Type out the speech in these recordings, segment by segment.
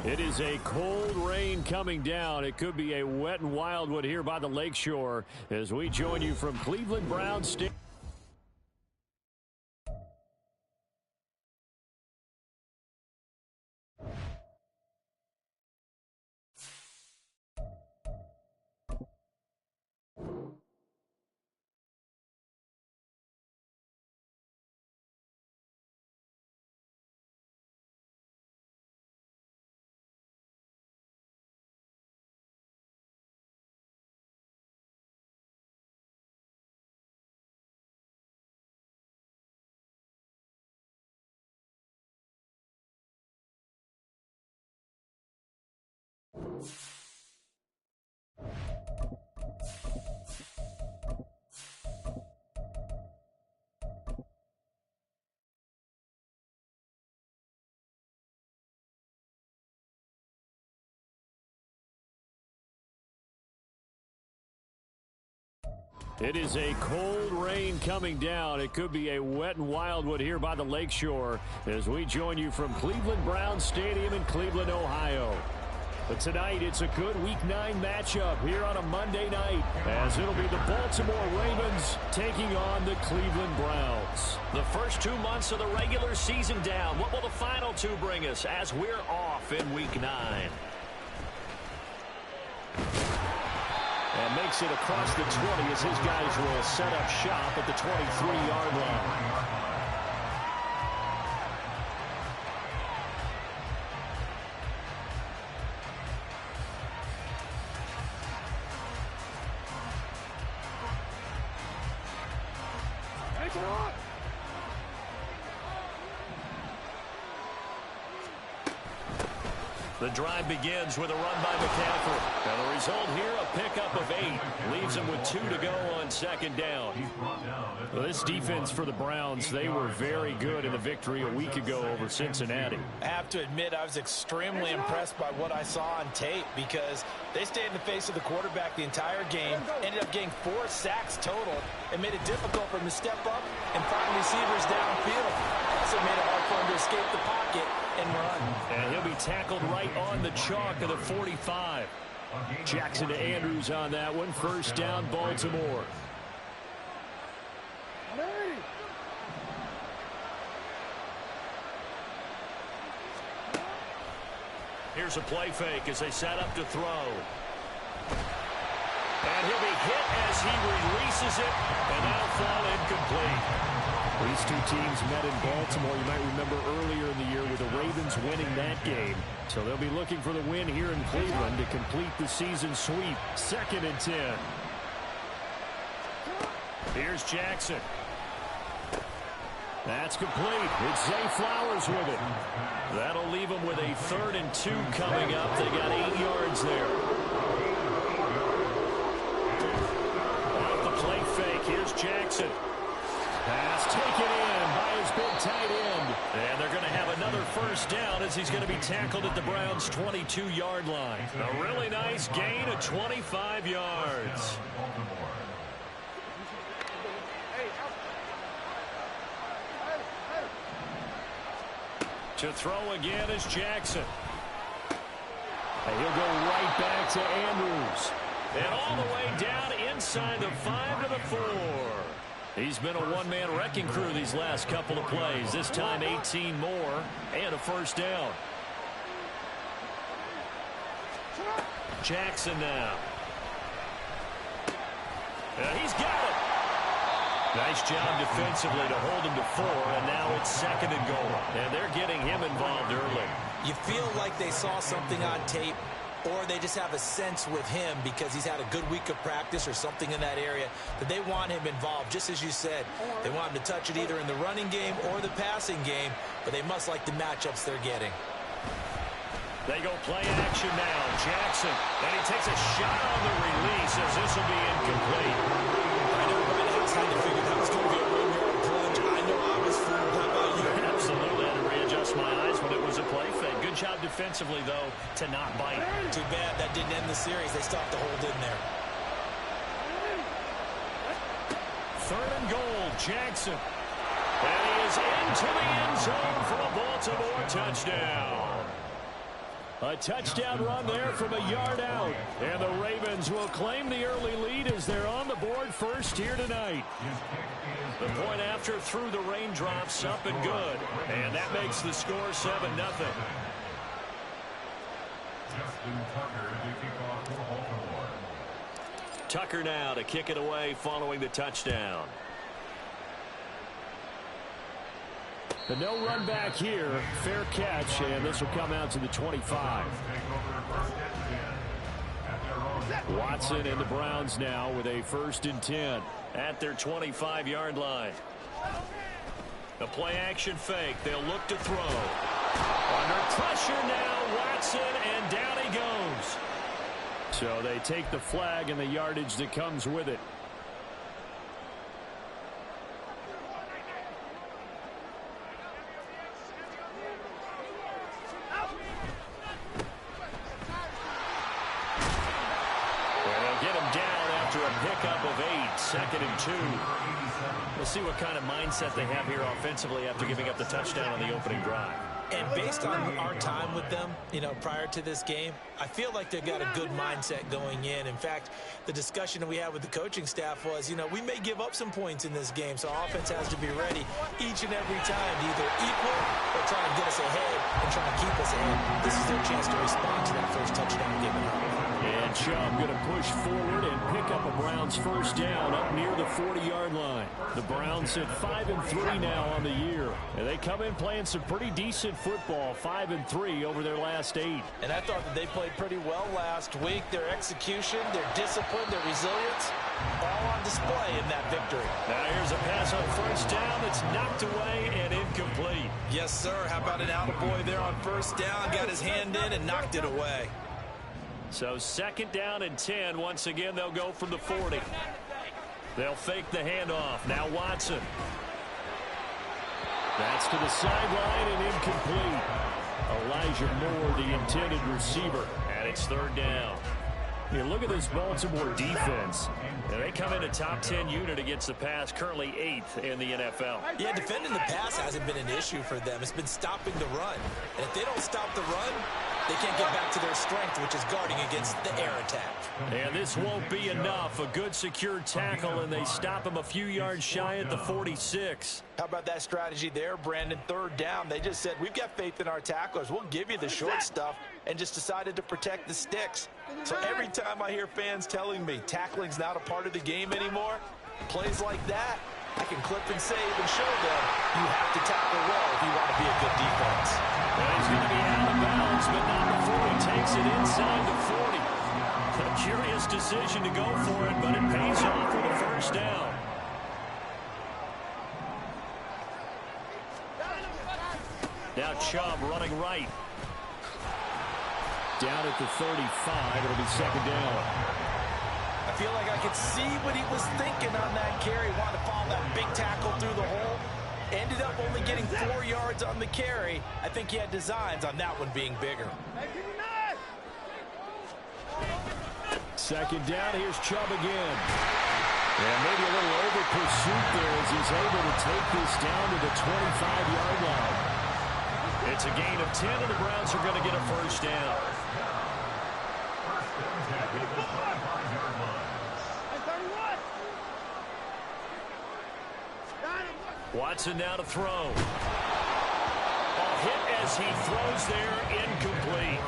It is a cold rain coming down. It could be a wet and wild one here by the lakeshore as we join you from Cleveland Browns Stadium. It is a cold rain coming down. It could be a wet and wild one here by the lakeshore as we join you from Cleveland Browns Stadium in Cleveland, Ohio. But tonight, it's a good Week 9 matchup here on a Monday night as it'll be the Baltimore Ravens taking on the Cleveland Browns. The first 2 months of the regular season down. What will the final 2 bring us as we're off in Week 9? And makes it across the 20 as his guys will set up shop at the 23-yard line. The drive begins with a run by McCaffrey. And the result here, a pickup of 8. Leaves him with 2 to go on second down. Well, this defense for the Browns, they were very good in the victory a week ago over Cincinnati. I have to admit, I was extremely impressed by what I saw on tape because they stayed in the face of the quarterback the entire game, ended up getting 4 sacks total, and made it difficult for him to step up and find receivers downfield. Also made it hard for him to escape the pocket and run. And he'll be tackled right on the chalk of the 45. Jackson to Andrews on that one. First down, Baltimore. Here's a play fake as they set up to throw. And he'll be hit as he releases it, and that'll fall incomplete. These two teams met in Baltimore, you might remember, earlier in the year with the Ravens winning that game. So they'll be looking for the win here in Cleveland to complete the season sweep. 2nd and 10. Here's Jackson. That's complete. It's Zay Flowers with it. That'll leave them with a 3rd and 2 coming up. They got 8 yards there. Off the play fake, here's Jackson. Pass taken in by his big tight end. And they're going to have another first down as he's going to be tackled at the Browns' 22-yard line. A really nice gain of 25 yards. To throw again is Jackson. And he'll go right back to Andrews. And all the way down inside the 5 to the 4. He's been a one-man wrecking crew these last couple of plays. This time 18 more and a first down. Jackson now. And he's got it. Nice job defensively to hold him to 4, and now it's 2nd and goal. And they're getting him involved early. You feel like they saw something on tape, or they just have a sense with him because he's had a good week of practice or something in that area that they want him involved. Just as you said, they want him to touch it either in the running game or the passing game, but they must like the matchups they're getting. They go play action now. Jackson, and he takes a shot on the release as this will be incomplete. I know right now it's time to figure out what's going to be a 1-yard plunge. I know I was fooled. How about you? Absolutely. I had to readjust my eyes when it was a play fake. Good job defensively, though, to not bite. Too bad that didn't end the series. They stopped the hold in there. 3rd and goal, Jackson. And he is into the end zone for a Baltimore touchdown. A touchdown run there from a yard out. And the Ravens will claim the early lead as they're on the board first here tonight. The point after through the raindrops, up and good. And that makes the score 7-0. Tucker now to kick it away following the touchdown. The no run back here, fair catch, and this will come out to the 25. Watson and the Browns now with a 1st and 10. At their 25-yard line. The play action fake. They'll look to throw. Under pressure now, Watson, and down he goes. So they take the flag and the yardage that comes with it. Pickup of 8, 2nd and 2. We'll see what kind of mindset they have here offensively after giving up the touchdown on the opening drive. And based on our time with them, prior to this game, I feel like they've got a good mindset going in. In fact, the discussion that we had with the coaching staff was, we may give up some points in this game, so our offense has to be ready each and every time to either equal or try to get us ahead and try to keep us ahead. This is their chance to respond to that first touchdown given up. And Chubb going to push forward and pick up a Browns 1st down up near the 40-yard line. The Browns at 5-3 now on the year. And they come in playing some pretty decent football, 5-3 over their last 8. And I thought that they played pretty well last week. Their execution, their discipline, their resilience, all on display in that victory. Now here's a pass on 1st down that's knocked away and incomplete. Yes, sir. How about an attaboy there on 1st down? Got his hand in and knocked it away. So 2nd down and 10. Once again, they'll go from the 40. They'll fake the handoff. Now Watson. That's to the sideline and incomplete. Elijah Moore, the intended receiver. And it's 3rd down. Here, look at this Baltimore defense. And they come in a top 10 unit against the pass, currently 8th in the NFL. Yeah, defending the pass hasn't been an issue for them. It's been stopping the run. And if they don't stop the run, they can't get back to their strength, which is guarding against the air attack. And this won't be enough. A good secure tackle, and they stop him a few yards shy at the 46. How about that strategy there, Brandon? 3rd down. They just said, we've got faith in our tacklers. We'll give you the short stuff, and just decided to protect the sticks. So every time I hear fans telling me tackling's not a part of the game anymore, plays like that, I can clip and save and show them you have to tackle well if you want to be a good defense. Well, he's going to be out of bounds, but not before he takes it inside the 40. A curious decision to go for it, but it pays off with a 1st down. Now Chubb running right. Down at the 35, it'll be 2nd down. I feel like I could see what he was thinking on that carry. Wanted to follow that big tackle through the hole. Ended up only getting 4 yards on the carry. I think he had designs on that one being bigger. 2nd down, here's Chubb again. And maybe a little over pursuit there as he's able to take this down to the 25-yard line. It's a gain of 10, and the Browns are going to get a 1st down. Watson now to throw. A hit as he throws there, incomplete.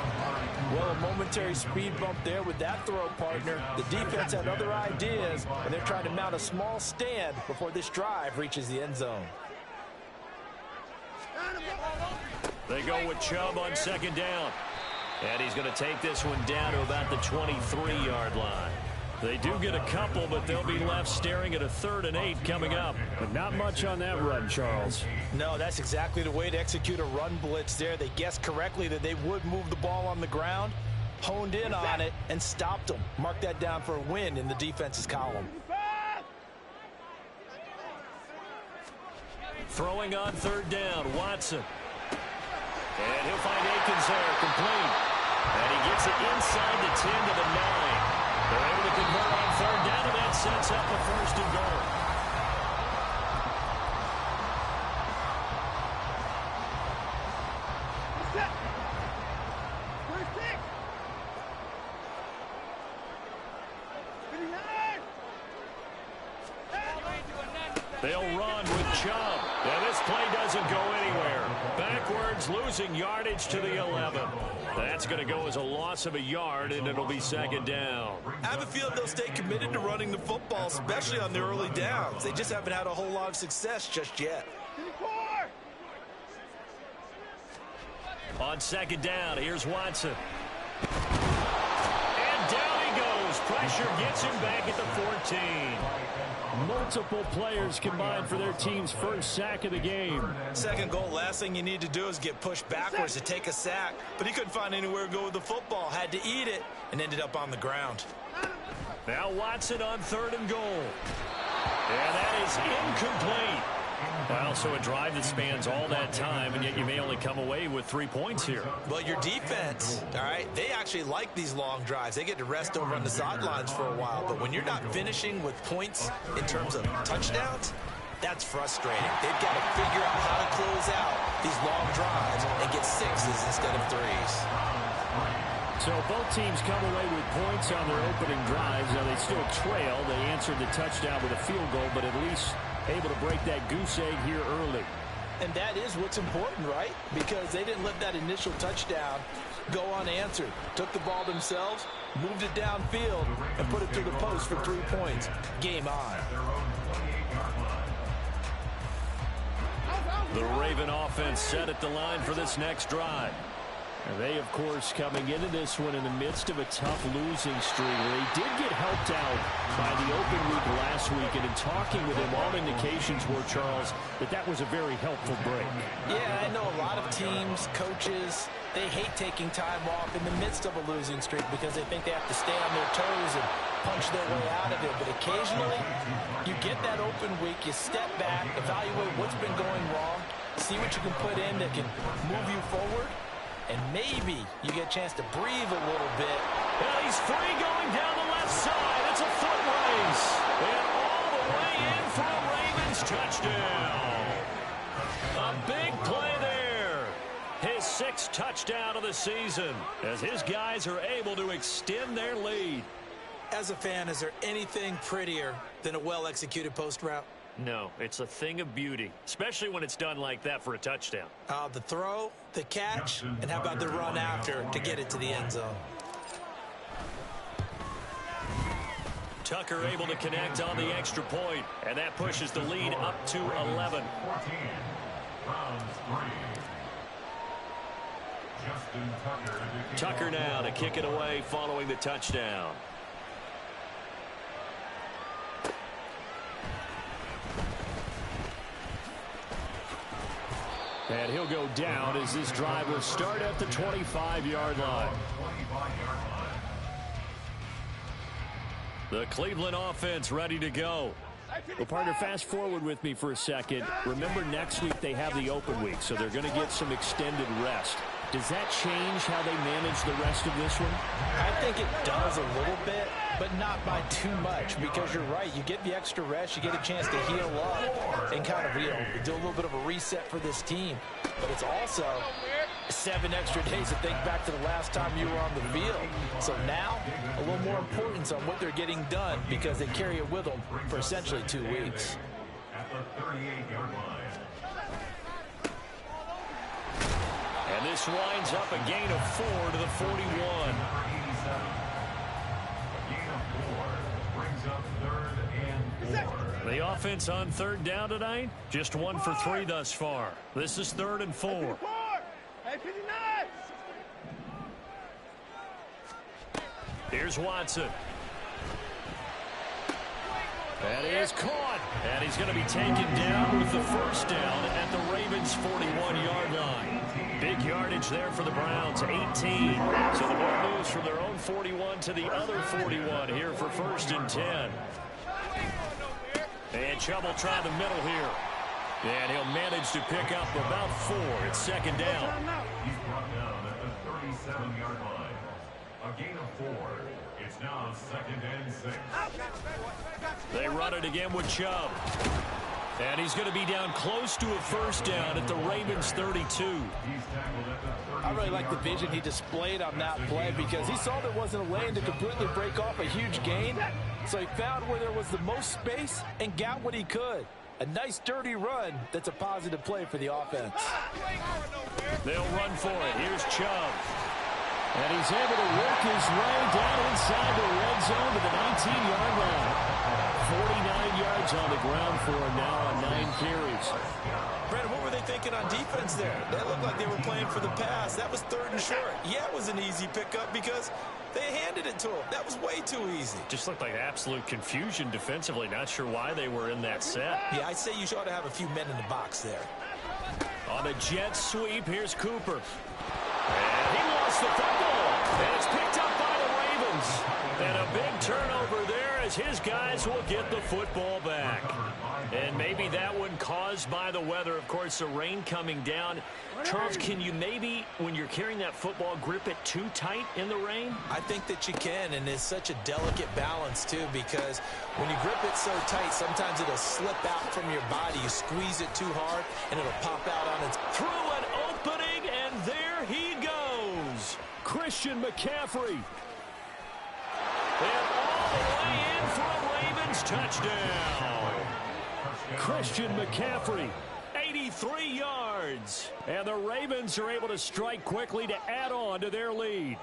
Well, a momentary speed bump there with that throw, partner. The defense had other ideas, and they're trying to mount a small stand before this drive reaches the end zone. They go with Chubb on 2nd down. And he's going to take this one down to about the 23-yard line. They do get a couple, but they'll be left staring at a 3rd and 8 coming up. But not much on that run, Charles. No, that's exactly the way to execute a run blitz there. They guessed correctly that they would move the ball on the ground, honed in on it, and stopped them. Mark that down for a win in the defense's column. Throwing on 3rd down, Watson. And he'll find Akins there, complete. And he gets it inside the 10 to the 9. They're able to convert on 3rd down, and that sets up a 1st and goal. They'll run with Chubb. And this play doesn't go anywhere. Backwards, losing yardage to the 11. That's going to go as a loss of a yard, and it'll be second down. I have a feeling they'll stay committed to running the football, especially on the early downs. They just haven't had a whole lot of success just yet. On second down, here's Watson. And down he goes. Pressure gets him back at the 14. Multiple players combined for their team's first sack of the game. Second goal, last thing you need to do is get pushed backwards to take a sack. But he couldn't find anywhere to go with the football. Had to eat it and ended up on the ground. Now Watson on third and goal. And that is incomplete. Well, so a drive that spans all that time, and yet you may only come away with 3 points here. Well, your defense, all right, they actually like these long drives. They get to rest over on the sidelines for a while. But when you're not finishing with points in terms of touchdowns, that's frustrating. They've got to figure out how to close out these long drives and get sixes instead of threes. So both teams come away with points on their opening drives. Now they still trail. They answered the touchdown with a field goal, but at least able to break that goose egg here early. And that is what's important, right? Because they didn't let that initial touchdown go unanswered. Took the ball themselves, moved it downfield, and put it to the post for 3 points. Game on. The Raven offense set at the line for this next drive. And they, of course, coming into this one in the midst of a tough losing streak. They did get helped out by the open week last week, and in talking with him, all indications were, Charles, that was a very helpful break. Yeah, I know a lot of teams, coaches, they hate taking time off in the midst of a losing streak because they think they have to stay on their toes and punch their way out of it. But occasionally, you get that open week, you step back, evaluate what's been going wrong, see what you can put in that can move you forward, and maybe you get a chance to breathe a little bit. Well, he's free going down the left side. It's a foot race. And all the way in for a Ravens touchdown. A big play there. His 6th touchdown of the season as his guys are able to extend their lead. As a fan, is there anything prettier than a well-executed post route? No, it's a thing of beauty, especially when it's done like that for a touchdown. The throw, the catch, and how about the run after to get it to the end zone? Tucker able to connect on the extra point, and that pushes the lead up to 11. Tucker now to kick it away following the touchdown. And he'll go down as this drive will start at the 25-yard line. The Cleveland offense ready to go. Well, partner, fast forward with me for a second. Remember, next week they have the open week, so they're going to get some extended rest. Does that change how they manage the rest of this one? I think it does a little bit, but not by too much, because you're right. You get the extra rest, you get a chance to heal up and kind of, do a little bit of a reset for this team. But it's also 7 extra days to think back to the last time you were on the field. So now, a little more importance on what they're getting done because they carry it with them for essentially 2 weeks. At the 38-yard line. And this winds up a gain of 4 to the 41. The offense on third down tonight, just 1 for 3 thus far. This is 3rd and 4. Here's Watson. That is caught. And he's going to be taken down with the first down at the Ravens' 41-yard line. Big yardage there for the Browns, 18. So the ball moves from their own 41 to the other 41 here for 1st and 10. And Chubb will try the middle here. And he'll manage to pick up about 4. It's 2nd down. He's brought down at the 37-yard line. A gain of 4. It's now 2nd and 6. They run it again with Chubb. And he's going to be down close to a 1st down at the Ravens' 32. I really like the vision he displayed on that play because he saw there wasn't a lane to completely break off a huge gain. So he found where there was the most space and got what he could. A nice dirty run that's a positive play for the offense. They'll run for it. Here's Chubb. And he's able to work his way down inside the red zone to the 19-yard line. 49 yards on the ground for him now on 9 carries. Brandon, what were they thinking on defense there? They looked like they were playing for the pass. That was 3rd and short. Yeah, it was an easy pickup because they handed it to him. That was way too easy. Just looked like absolute confusion defensively. Not sure why they were in that set. Yeah, I'd say you ought to have a few men in the box there. On the jet sweep, here's Cooper. And he lost the football. And it's picked up by the Ravens. And a big turnover there as his guys will get the football back. And maybe that one caused by the weather. Of course, the rain coming down. Charles, can you maybe, when you're carrying that football, grip it too tight in the rain? I think that you can, and it's such a delicate balance, too, because when you grip it so tight, sometimes it'll slip out from your body. You squeeze it too hard, and it'll pop out on its... Through an opening, and there he goes. Christian McCaffrey. And all the way in for a Ravens touchdown. Christian McCaffrey. 83 yards. And the Ravens are able to strike quickly to add on to their lead.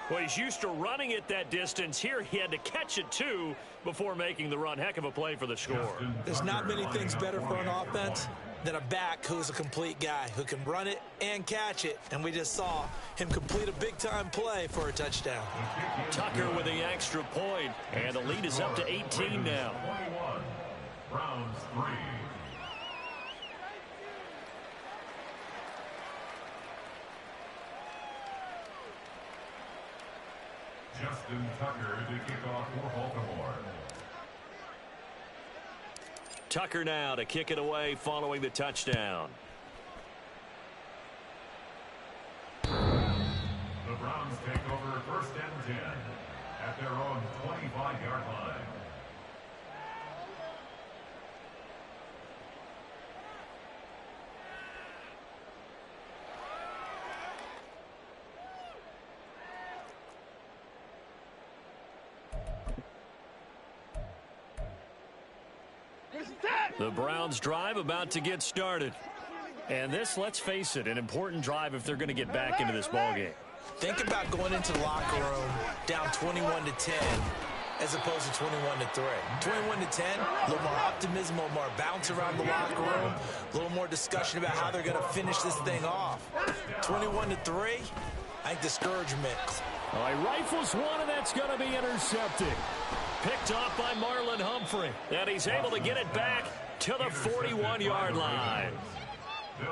Well, he's used to running it that distance. Here he had to catch it, too, before making the run. Heck of a play for the score. There's not many things better for an offense than a back who's a complete guy, who can run it and catch it. And we just saw him complete a big-time play for a touchdown. Tucker with the extra point. And the lead is up to 18 now. Browns 3. Justin Tucker to kick off for Baltimore. Tucker now to kick it away following the touchdown. The Browns take over 1st and 10 at their own 25-yard line. The Browns drive about to get started. And this, let's face it, an important drive if they're going to get back into this ballgame. Think about going into the locker room down 21-10 as opposed to 21-3. 21-10, a little more optimism, a little more bounce around the locker room, a little more discussion about how they're going to finish this thing off. 21-3, I think discouragement. All right, rifles one, and that's going to be intercepted. Picked off by Marlon Humphrey. And he's able to get it back to the 41-yard line.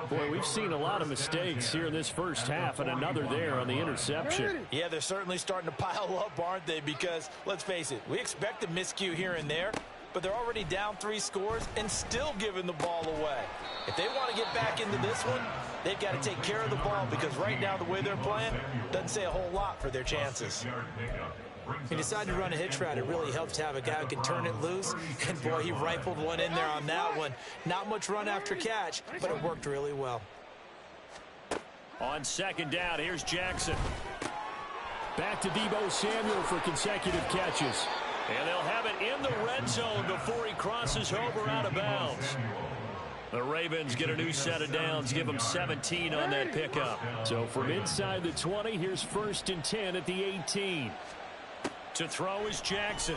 Boy, we've seen a lot of mistakes here in this first half, and another there on the interception. Yeah, they're certainly starting to pile up, aren't they? Because, let's face it, we expect a miscue here and there, but they're already down 3 scores and still giving the ball away. If they want to get back into this one, they've got to take care of the ball, because right now the way they're playing doesn't say a whole lot for their chances. He decided to run a hitch route. It really helps to have a guy who can turn it loose. And, boy, he rifled one in there on that one. Not much run after catch, but it worked really well. On 2nd down, here's Jackson. Back to Deebo Samuel for consecutive catches. And they'll have it in the red zone before he crosses over out of bounds. The Ravens get a new set of downs, give them 17 on that pickup. So from inside the 20, here's 1st and 10 at the 18. To throw is Jackson.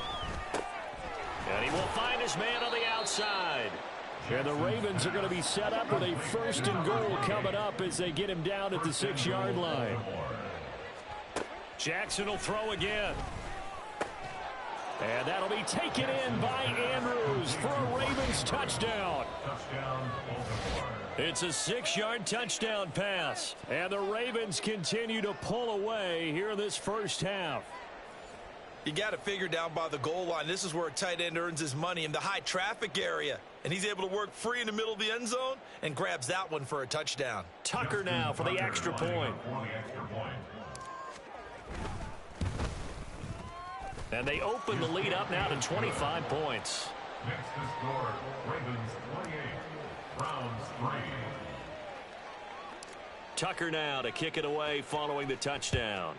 And he will find his man on the outside. And the Ravens are going to be set up with a 1st and goal coming up as they get him down at the 6-yard line. Jackson will throw again. And that'll be taken in by Andrews for a Ravens touchdown. It's a 6-yard touchdown pass. And the Ravens continue to pull away here in this first half. You got to figure down by the goal line. This is where a tight end earns his money, in the high traffic area. And he's able to work free in the middle of the end zone and grabs that one for a touchdown. Tucker now for the extra point. And they open the lead up now to 25 points. Next to score, Ravens 28, Browns 3. Tucker now to kick it away following the touchdown.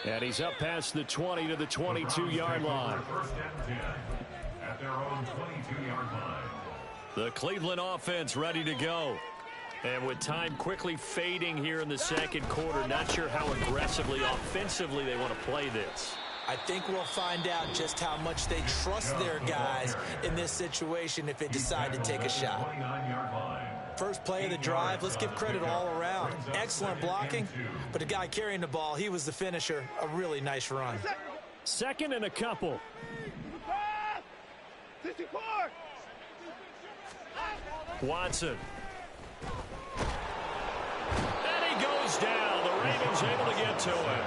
And he's up past the 20 to the 22-yard line. First and 10 at their own 22-yard line. The Cleveland offense ready to go. And with time quickly fading here in the second quarter, not sure how aggressively, offensively they want to play this. I think we'll find out just how much they trust their guys in this situation if they decide to take a shot. First play of the drive, let's give credit all around. Excellent blocking, but the guy carrying the ball, he was the finisher. A really nice run. Second and a couple. Watson. And he goes down. The Ravens able to get to him.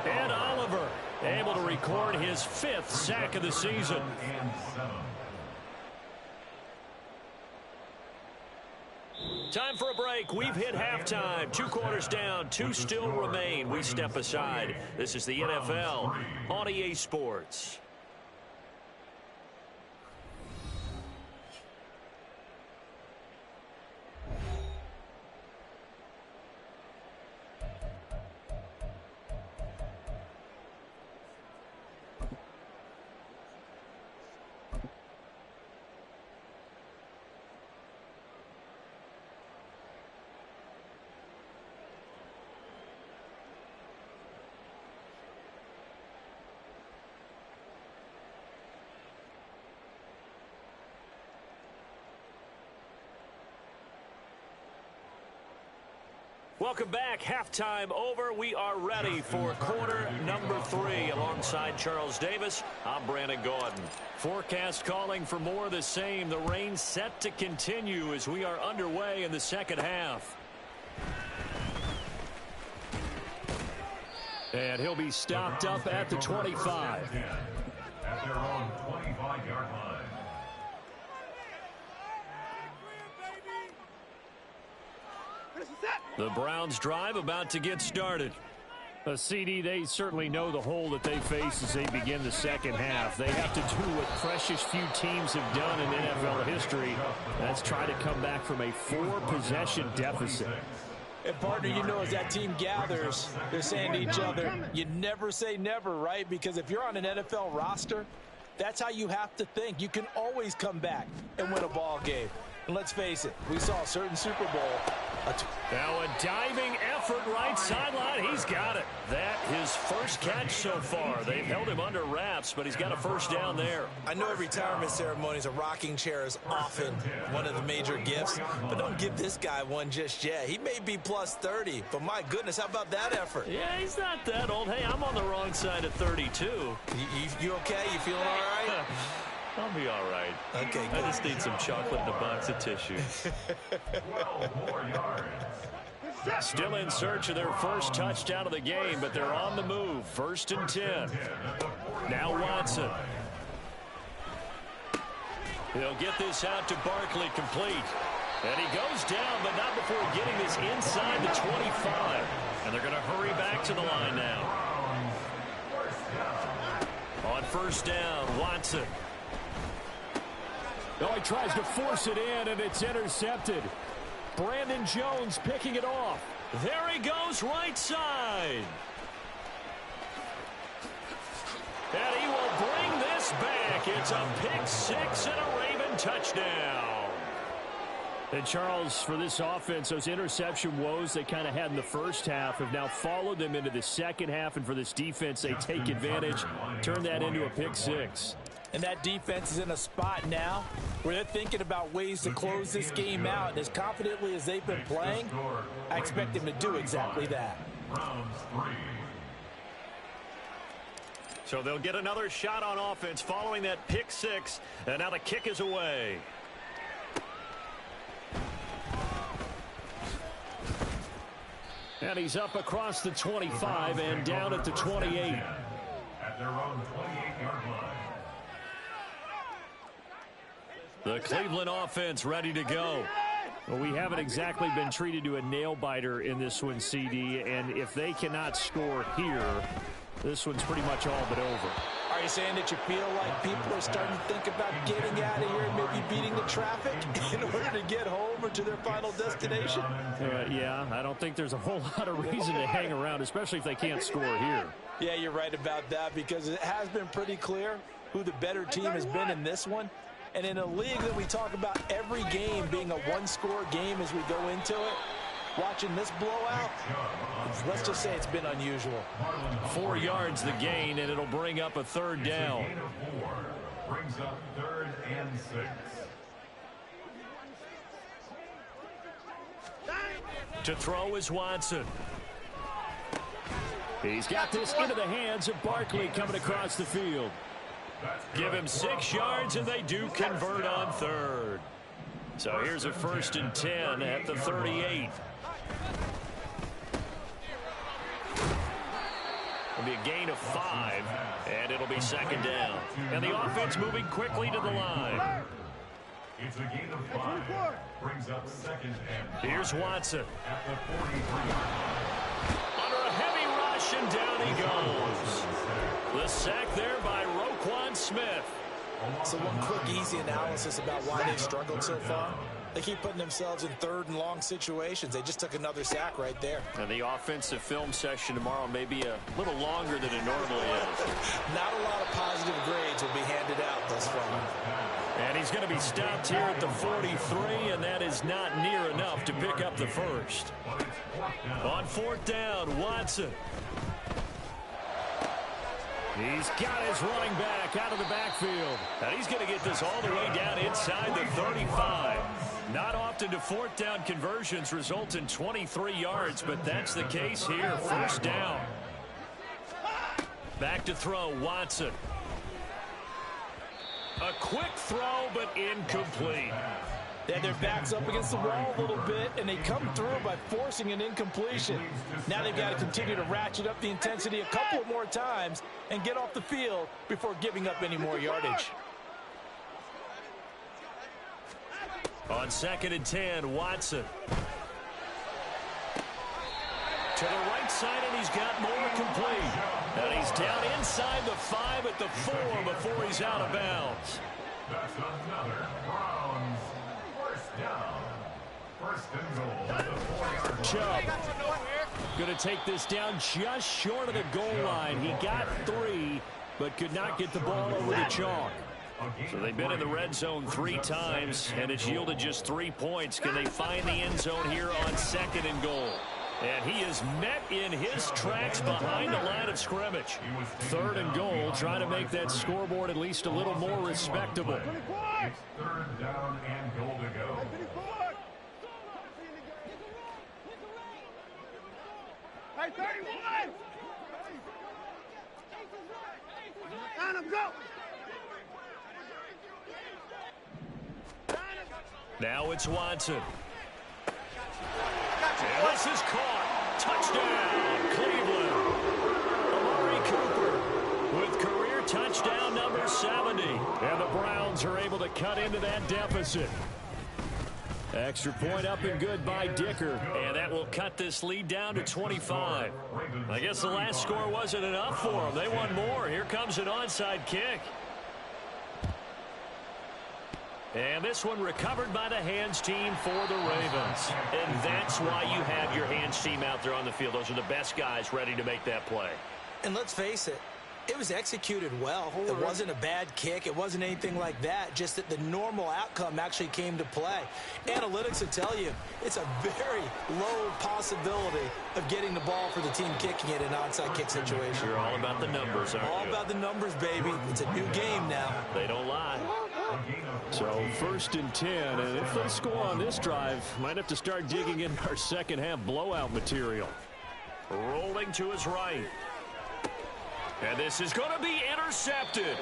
And Oliver able to record his 5th sack of the season. Time for a break. We've hit halftime. 2 quarters down. 2 still remain. We step aside. This is the NFL on EA Sports. Welcome back. Halftime over. We are ready for quarter number 3. Alongside Charles Davis, I'm Brandon Gaudin. Forecast calling for more of the same. The rain set to continue as we are underway in the second half. And he'll be stopped up at the 25. At their own 25-yard line. The Browns drive about to get started. A CD, they certainly know the hole that they face as they begin the second half. They have to do what precious few teams have done in NFL history. That's try to come back from a 4-possession deficit. And partner, you know, as that team gathers, they're saying to each other, you never say never, right? Because if you're on an NFL roster, that's how you have to think. You can always come back and win a ball game. And let's face it, we saw a certain Super Bowl. Now a diving effort right sideline. He's got it. That his first catch so far. They've held him under wraps, but he's got a first down there. I know at retirement ceremonies, a rocking chair is often one of the major gifts, but don't give this guy one just yet. He may be plus 30, but my goodness, how about that effort? Yeah, he's not that old. Hey, I'm on the wrong side of 32. You okay? You feeling all right? I'll be all right. Okay, I just need some chocolate and a box of tissue. 12 more yards. Still in search of their first touchdown of the game, but they're on the move. First and 10. Now Watson. He'll get this out to Barkley, complete. And he goes down, but not before getting this inside the 25. And they're going to hurry back to the line now. On first down, Watson. Oh, he tries to force it in, and it's intercepted. Brandon Jones picking it off. There he goes, right side. And he will bring this back. It's a pick six and a Raven touchdown. And Charles, for this offense, those interception woes they kind of had in the first half have now followed them into the second half. And for this defense, they take advantage, turn that into a pick six. And that defense is in a spot now where they're thinking about ways to close this game out. And as confidently as they've been playing, I expect them to do exactly that. So they'll get another shot on offense following that pick six. And now the kick is away. And he's up across the 25 and down at the 28. At their own 28-yard line. The Cleveland offense ready to go. Well, we haven't exactly been treated to a nail-biter in this one, CD, and if they cannot score here, this one's pretty much all but over. Are you saying that you feel like people are starting to think about getting out of here and maybe beating the traffic in order to get home or to their final destination? Yeah, I don't think there's a whole lot of reason to hang around, especially if they can't score here. Yeah, you're right about that, because it has been pretty clear who the better team has been in this one. And in a league that we talk about every game being a one-score game as we go into it, watching this blowout, let's just say it's been unusual. 4 yards the gain, and it'll bring up a third down. Gain of 4 brings up 3rd and 6. To throw is Watson. He's got this into the hands of Barkley coming across the field. Give him 6 yards, and they do convert on third. So here's a 1st and 10 at the 38. It'll be a gain of 5, and it'll be 2nd down. And the offense moving quickly to the line. It's a gain of 5. Brings up 2nd and 5. Here's Watson. At the 43-yard line. Under a heavy rush, and down he goes. The sack there by Roquan Smith. So one quick, easy analysis about why they've struggled so far. They keep putting themselves in 3rd and long situations. They just took another sack right there. And the offensive film session tomorrow may be a little longer than it normally is. Not a lot of positive grades will be handed out thus far. And he's going to be stopped here at the 43, and that is not near enough to pick up the first. On 4th down, Watson. He's got his running back out of the backfield. And he's going to get this all the way down inside the 35. Not often do 4th down conversions result in 23 yards, but that's the case here. 1st down. Back to throw, Watson. A quick throw, but incomplete. They had their backs up against the wall a little bit, and they come through by forcing an incompletion. Now they've got to continue to ratchet up the intensity a couple more times and get off the field before giving up any more yardage. On 2nd and 10, Watson. To the right side, and he's got more complete. And he's down inside the 5 at the 4 before he's out of bounds. That's another Browns 1st down. 1st and goal at the 4-yard line. Chubb going to take this down just short of the goal line. He got 3, but could not get the ball over the chalk. So they've been in the red zone 3 times, and it's yielded just 3 points. Can they find the end zone here on 2nd and goal? And he is met in his tracks behind the line of scrimmage. 3rd and goal, trying to make that scoreboard at least a little more respectable. It's 3rd down and goal to go. Hey, 31! Down him, go! Now it's Watson. And this is caught. Touchdown, Cleveland. Amari Cooper with career touchdown number 70. And the Browns are able to cut into that deficit. Extra point up and good by Dicker. And that will cut this lead down to 25. I guess the last score wasn't enough for them. They want more. Here comes an onside kick. And this one recovered by the hands team for the Ravens. And that's why you have your hands team out there on the field. Those are the best guys ready to make that play. And let's face it, it was executed well. It wasn't a bad kick. It wasn't anything like that. Just that the normal outcome actually came to play. Analytics will tell you it's a very low possibility of getting the ball for the team kicking it in an onside kick situation. You're all about the numbers, aren't you? All about the numbers, baby. It's a new game now. They don't lie. So 1st and 10, and if they score on this drive, might have to start digging in our second half blowout material. Rolling to his right. And this is going to be intercepted.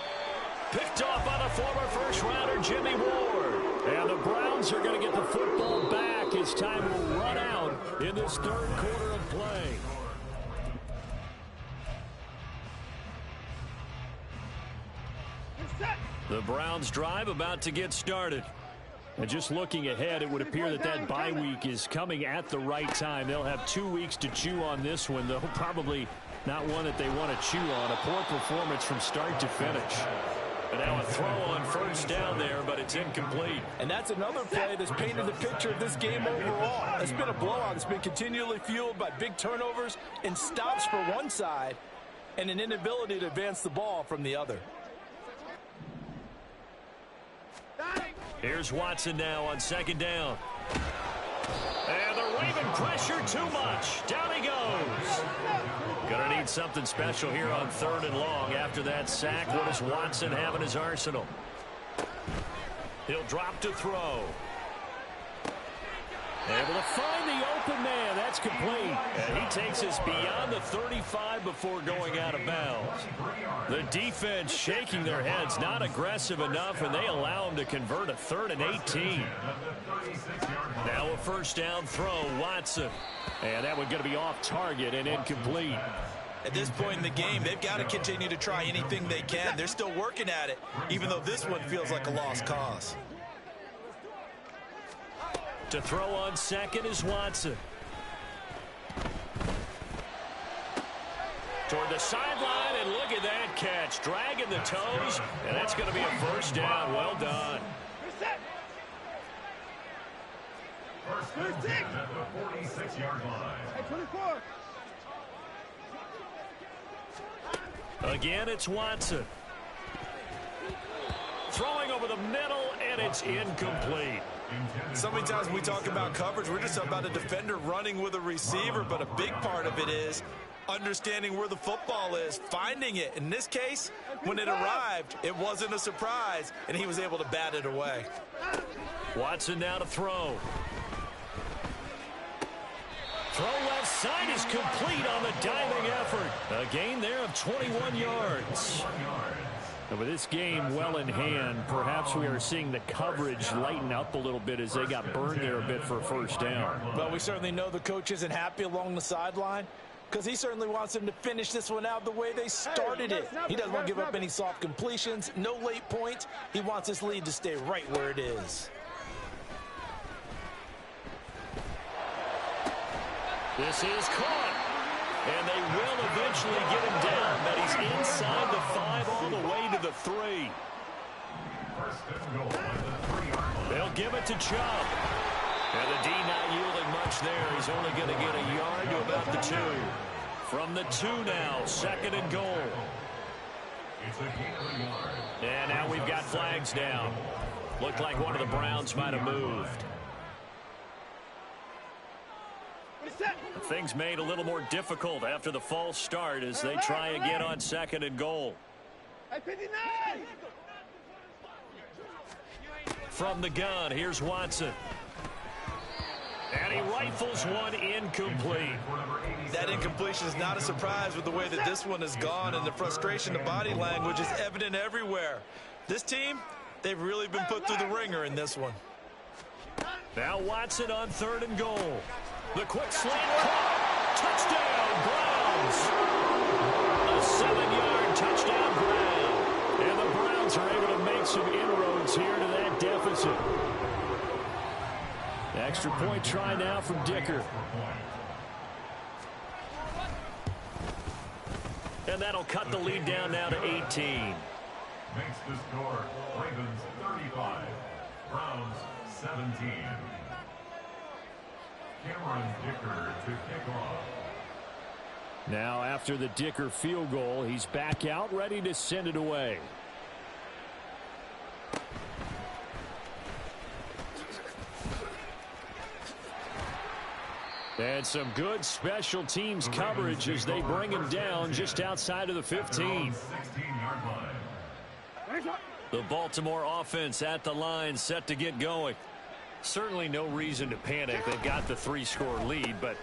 Picked off by the former first-rounder Jimmy Ward. And the Browns are going to get the football back as time will run out in this 3rd quarter of play. The Browns drive about to get started. And just looking ahead, it would appear that that bye week is coming at the right time. They'll have 2 weeks to chew on this one. They'll probably not one that they want to chew on. A poor performance from start to finish. And now a throw on first down there, but it's incomplete. And that's another play that's painted the picture of this game overall. It's been a blowout. It's been continually fueled by big turnovers and stops for one side and an inability to advance the ball from the other. Here's Watson now on second down. And they're waving pressure too much. Down he goes. Gonna need something special here on 3rd and long. After that sack, what does Watson have in his arsenal? He'll drop to throw. Able to find the open man. That's complete. And he takes us beyond the 35 before going out of bounds. The defense shaking their heads, not aggressive enough, and they allow him to convert a 3rd and 18. Now a first down throw, Watson. And that one going to be off target and incomplete. At this point in the game, they've got to continue to try anything they can. They're still working at it, even though this one feels like a lost cause. To throw on second is Watson. Toward the sideline, and look at that catch. Dragging the toes, and that's going to be a first down. Well done. First and 10 at the 46-yard line. 24. Again, it's Watson. Throwing over the middle, and it's incomplete. So many times when we talk about coverage, we're just about a defender running with a receiver, but a big part of it is understanding where the football is, finding it. In this case, when it arrived, it wasn't a surprise, and he was able to bat it away. Watson now to throw. Throw left side is complete on the diving effort. A gain there of 21 yards. And with this game well in hand, perhaps we are seeing the coverage lighten up a little bit as they got burned there a bit for a first down. Well, we certainly know the coach isn't happy along the sideline because he certainly wants them to finish this one out the way they started it. He doesn't want to give up any soft completions, no late points. He wants his lead to stay right where it is. This is caught. And they will eventually get him down, but he's inside the 5 all the way to the 3. They'll give it to Chubb. And the D not yielding much there. He's only going to get a yard to about the 2. From the 2 now, 2nd and goal. And now we've got flags down. Looked like one of the Browns might have moved. Things made a little more difficult after the false start as they try again on 2nd and goal. From the gun, here's Watson. And he rifles one incomplete. That incompletion is not a surprise with the way that this one has gone, and the frustration, the body language is evident everywhere. This team, they've really been put through the ringer in this one. Now Watson on 3rd and goal. The quick slant caught. Touchdown, Browns. A 7-yard touchdown Brown. And the Browns are able to make some inroads here to that deficit. Extra point try now from Dicker. And that'll cut the lead down now to 18. Makes the score Ravens 35, Browns 17. Cameron Dicker to kick off. Now after the Dicker field goal, he's back out ready to send it away. And some good special teams coverage as they bring him down just outside of the 15. The Baltimore offense at the line, set to get going. Certainly no reason to panic. They've got the 3-score lead, but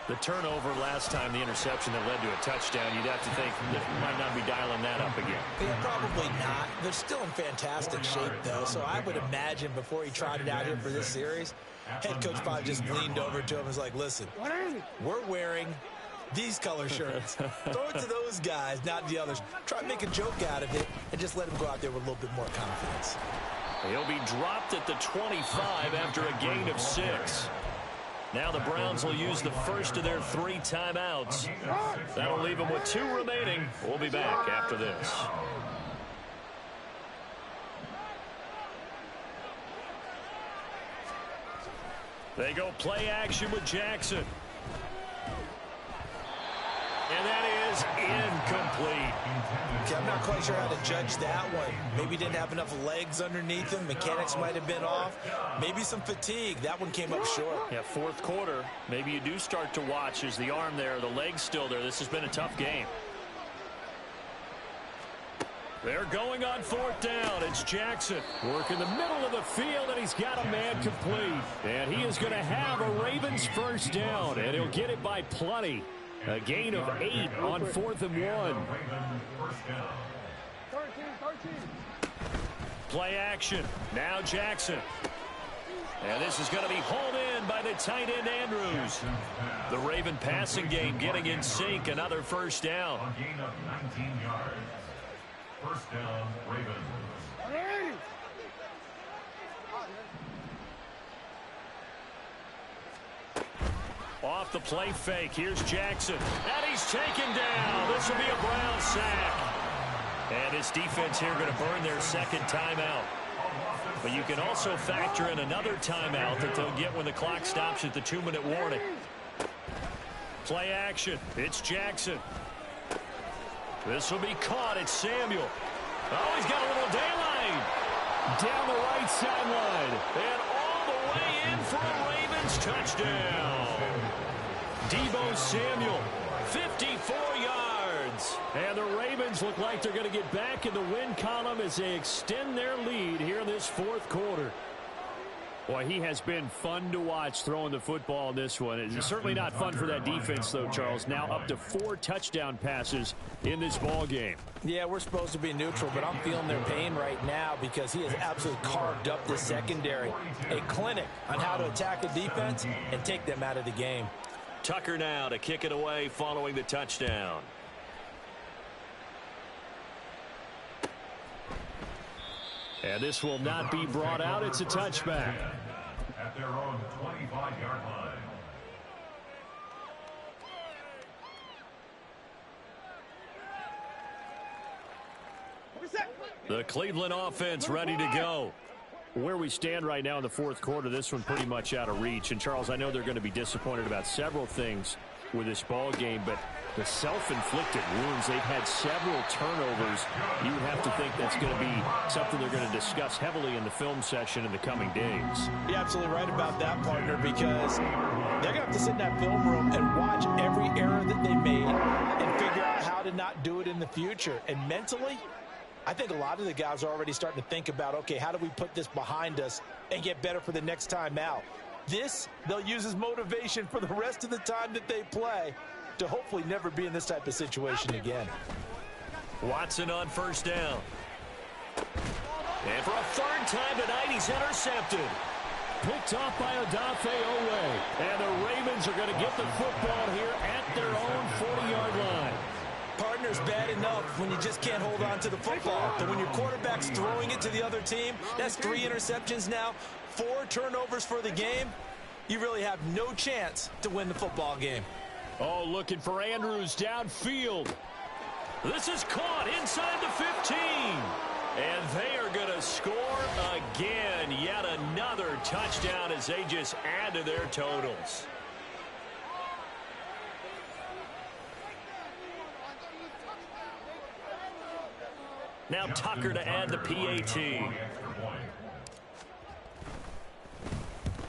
the turnover last time, the interception that led to a touchdown, you'd have to think they might not be dialing that up again. Yeah, probably not. They're still in fantastic shape, though, so I would imagine before he trotted out here for this series, head coach probably just leaned over to him and was like, listen, we're wearing these color shirts. Throw it to those guys, not the others. Try to make a joke out of it and just let him go out there with a little bit more confidence. He'll be dropped at the 25 after a gain of 6. Now the Browns will use the first of their 3 timeouts. That'll leave them with 2 remaining. We'll be back after this. They go play action with Jackson. And that is incomplete. Okay, I'm not quite sure how to judge that one. Maybe didn't have enough legs underneath him. Mechanics might have been off. Maybe some fatigue. That one came up short. Yeah, fourth quarter. Maybe you do start to watch as the arm there, the leg's still there. This has been a tough game. They're going on 4th down. It's Jackson. Work in the middle of the field, and he's got a man complete. And he is going to have a Ravens first down, and he'll get it by plenty. A gain of 8 on 4th and 1. Play action. Now Jackson. And this is going to be hauled in by the tight end Andrews. The Raven passing game getting in sync. Another first down. A gain of 19 yards. First down, Ravens. Off the play fake. Here's Jackson. And he's taken down. This will be a Brown sack. And his defense here going to burn their 2nd timeout. But you can also factor in another timeout that they'll get when the clock stops at the 2-minute warning. Play action. It's Jackson. This will be caught. It's Samuel. Oh, he's got a little daylight. Down the right sideline. And all the way in for a Ravens touchdown. Deebo Samuel, 54 yards. And the Ravens look like they're going to get back in the win column as they extend their lead here in this 4th quarter. Boy, he has been fun to watch throwing the football in this one. It's certainly not fun for that defense, though, Charles. Now up to 4 touchdown passes in this ball game. Yeah, we're supposed to be neutral, but I'm feeling their pain right now because he has absolutely carved up the secondary. A clinic on how to attack a defense and take them out of the game. Tucker now to kick it away following the touchdown. And this will not be brought out. It's a touchback. At their own 25-yard line. The Cleveland offense ready to go. Where we stand right now in the 4th quarter, this one pretty much out of reach. And, Charles, I know they're going to be disappointed about several things with this ball game, but the self-inflicted wounds, they've had several turnovers. You would have to think that's going to be something they're going to discuss heavily in the film session in the coming days. You're absolutely right about that, partner, because they're going to have to sit in that film room and watch every error that they made and figure out how to not do it in the future. And mentally, I think a lot of the guys are already starting to think about, okay, how do we put this behind us and get better for the next time out? This, they'll use as motivation for the rest of the time that they play to hopefully never be in this type of situation again. Watson on first down. And for a 3rd time tonight, he's intercepted. Picked off by Odafe Oweh. And the Ravens are going to get the football here at their own 40-yard line. Partner's bad enough when you just can't hold on to the football. But when your quarterback's throwing it to the other team, that's 3 interceptions now, 4 turnovers for the game. You really have no chance to win the football game. Oh, looking for Andrews downfield. This is caught inside the 15. And they are going to score again. Yet another touchdown as they just add to their totals. Now Tucker to add the PAT.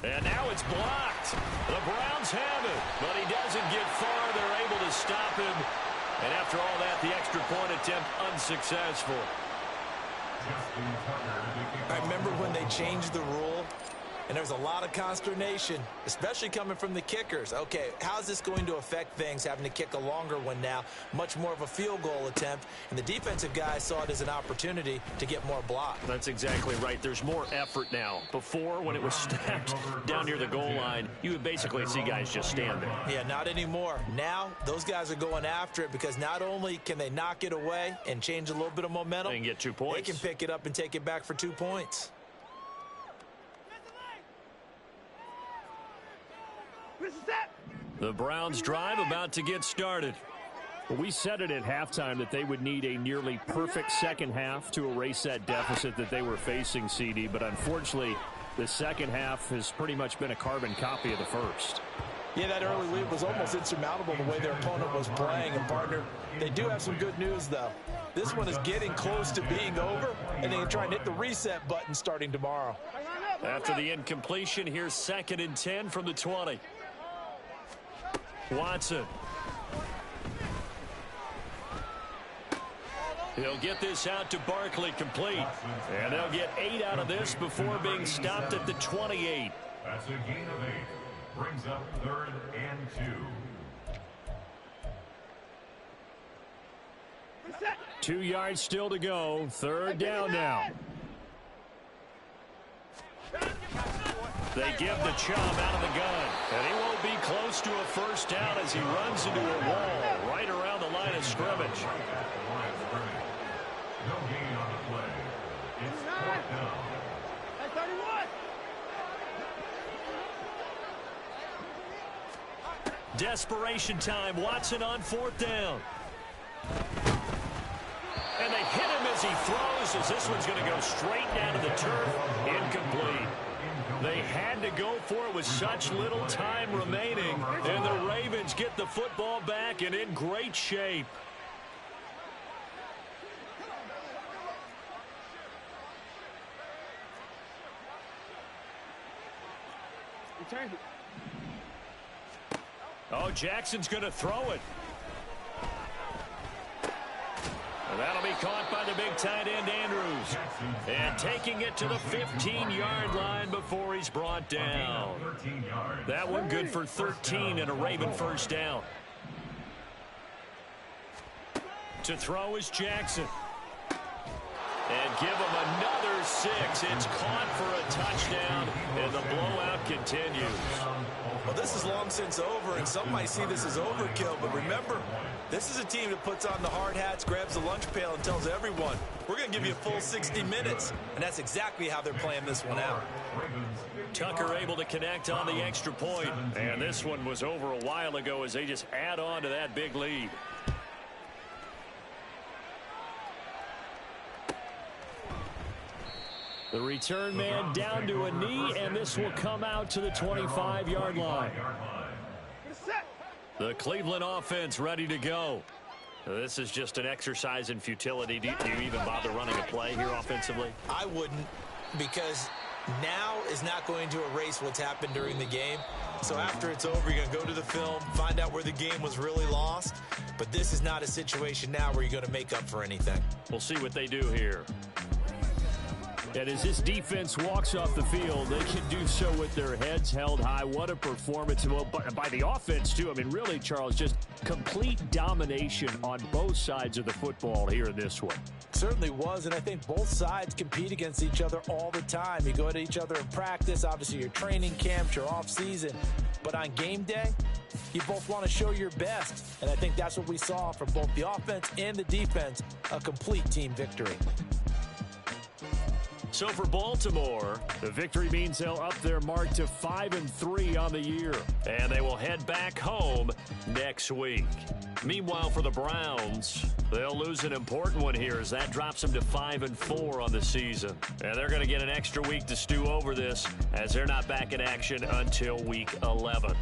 And now it's blocked. The Browns have it, but he doesn't get far. They're able to stop him. And after all that, the extra point attempt unsuccessful. I remember when they changed the rule, and there was a lot of consternation, especially coming from the kickers. Okay, how's this going to affect things, having to kick a longer one now, much more of a field goal attempt, and the defensive guys saw it as an opportunity to get more block. That's exactly right. There's more effort now. Before, when it was snapped down near the goal line, you would basically see guys just stand there. Yeah, not anymore. Now, those guys are going after it because not only can they knock it away and change a little bit of momentum, they can get 2 points. They can pick it up and take it back for 2 points. This is set. The Browns drive about to get started. Well, we said it at halftime that they would need a nearly perfect second half to erase that deficit that they were facing, CD. But unfortunately, the second half has pretty much been a carbon copy of the first. Yeah, that early lead was almost insurmountable the way their opponent was playing. And, partner, they do have some good news, though. This one is getting close to being over, and they can try and hit the reset button starting tomorrow. After the incompletion, here's 2nd and 10 from the 20. Watson. He'll get this out to Barkley, complete. And they'll get 8 out of this before being stopped at the 28. That's a gain of 8. Brings up 3rd and 2. 2 yards still to go. 3rd down now. They give the Chubb out of the gun. And he won't be close to a first down as he runs into a wall right around the line of scrimmage. No gain on the play. It's 4th down. Hey, 31. Desperation time. Watson on 4th down. And they hit him as he throws, as this one's going to go straight down to the turf. Incomplete. They had to go for it with such little time remaining. And the Ravens get the football back and in great shape. Return it. Oh, Jackson's going to throw it. And that'll be caught by the big tight end, Andrews. And taking it to the 15-yard line before he's brought down. That one good for 13 and a Raven first down. To throw is Jackson. And give him another 6. It's caught for a touchdown, and the blowout continues. Well, this is long since over, and some might see this as overkill. But remember, this is a team that puts on the hard hats, grabs the lunch pail, and tells everyone, we're going to give you a full 60 minutes. And that's exactly how they're playing this one out. Tucker able to connect on the extra point. And this one was over a while ago as they just add on to that big lead. The return man down to a knee, and this will come out to the 25-yard line. The Cleveland offense ready to go. This is just an exercise in futility. Do you even bother running a play here offensively? I wouldn't, because now is not going to erase what's happened during the game. So after it's over, you're going to go to the film, find out where the game was really lost. But this is not a situation now where you're going to make up for anything. We'll see what they do here. And as this defense walks off the field, they can do so with their heads held high. What a performance. Well, by the offense, too. I mean, really, Charles, just complete domination on both sides of the football here in this one. Certainly was, and I think both sides compete against each other all the time. You go at each other in practice, obviously your training camps, your off-season. But on game day, you both want to show your best. And I think that's what we saw from both the offense and the defense, a complete team victory. So for Baltimore, the victory means they'll up their mark to 5-3 on the year. And they will head back home next week. Meanwhile, for the Browns, they'll lose an important one here as that drops them to 5-4 on the season. And they're going to get an extra week to stew over this as they're not back in action until week 11.